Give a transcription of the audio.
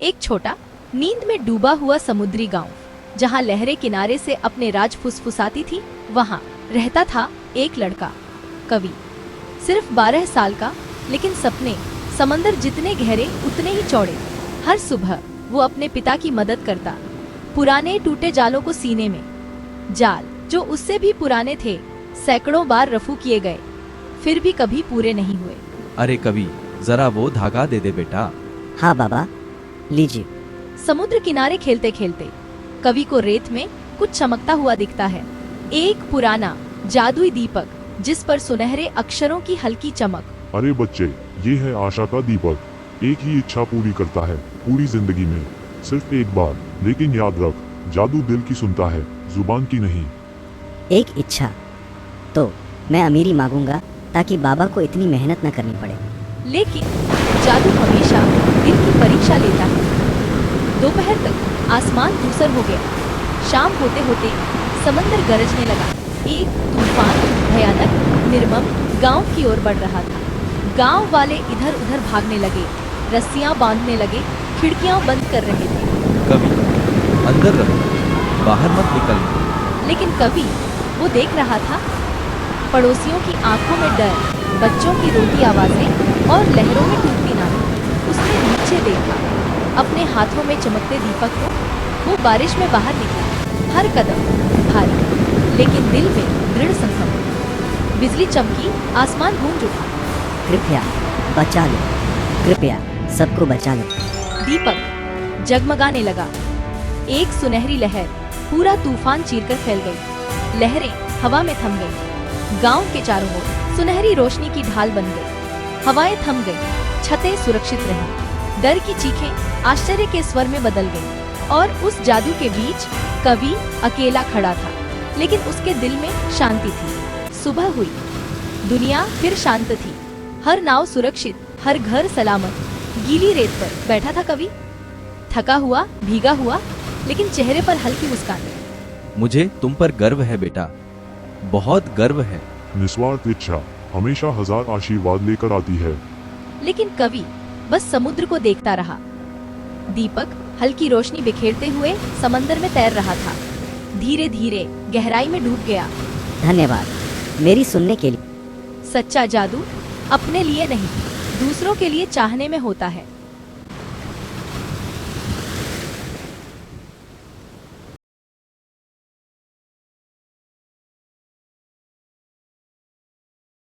एक छोटा नींद में डूबा हुआ समुद्री गांव, जहां लहरें किनारे से अपने राज फुसफुसाती थी, वहां रहता था एक लड़का, कवि। सिर्फ 12 साल का, लेकिन सपने समंदर जितने गहरे उतने ही चौड़े। हर सुबह वो अपने पिता की मदद करता, पुराने टूटे जालों को सीने में। जाल जो उससे भी पुराने थे, सैकड़ों बार रफू किए गए, फिर भी कभी पूरे नहीं हुए। अरे कवि, जरा वो धागा दे दे बेटा। हाँ बाबा, लीजिए। समुद्र किनारे खेलते खेलते कवि को रेत में कुछ चमकता हुआ दिखता है। एक पुराना जादुई दीपक, जिस पर सुनहरे अक्षरों की हल्की चमक। अरे बच्चे, ये है आशा का दीपक। एक ही इच्छा पूरी करता है पूरी जिंदगी में, सिर्फ एक बार। लेकिन याद रख, जादू दिल की सुनता है, जुबान की नहीं। एक इच्छा तो मैं अमीरी मांगूंगा, ताकि बाबा को इतनी मेहनत न करनी पड़े। लेकिन जादू हमेशा दिल की परीक्षा लेता है। दोपहर तक आसमान धूसर हो गया। शाम होते होते समंदर गरजने लगा। एक तूफान भयानक निर्मम गांव की ओर बढ़ रहा था। गांव वाले इधर उधर भागने लगे, रस्सियां बांधने लगे, खिड़कियां बंद कर रहे थे। कवि, अंदर रहो, बाहर मत निकलना। लेकिन कवि वो देख रहा था, पड़ोसियों की आंखों में डर, बच्चों की रोती आवाजें और लहरों में टूटती नावें। उसने नीचे देखा, अपने हाथों में चमकते दीपक को। वो बारिश में बाहर निकला, हर कदम भारी, लेकिन दिल में दृढ़ संकल्प। बिजली चमकी, आसमान गूंज उठा। कृपया बचा लो, कृपया सबको बचा लो। दीपक जगमगाने लगा। एक सुनहरी लहर पूरा तूफान चीरकर फैल गई। लहरें हवा में थम गई। गांव के चारों ओर सुनहरी रोशनी की ढाल बन गई। हवाएं थम गई, छतें सुरक्षित रहीं। डर की चीखें आश्चर्य के स्वर में बदल गईं। और उस जादू के बीच कवि अकेला खड़ा था, लेकिन उसके दिल में शांति थी। सुबह हुई, दुनिया फिर शांत थी। हर नाव सुरक्षित, हर घर सलामत। गीली रेत पर बैठा था कवि, थका हुआ, भीगा हुआ, लेकिन चेहरे पर हल्की मुस्कान। मुझे तुम पर गर्व है बेटा, बहुत गर्व है। निस्वार्थ इच्छा हमेशा हजार आशीर्वाद लेकर आती है। लेकिन कवि बस समुद्र को देखता रहा। दीपक हल्की रोशनी बिखेरते हुए समंदर में तैर रहा था। धीरे धीरे गहराई में डूब गया। धन्यवाद मेरी सुनने के लिए। सच्चा जादू अपने लिए नहीं, दूसरों के लिए चाहने में होता है।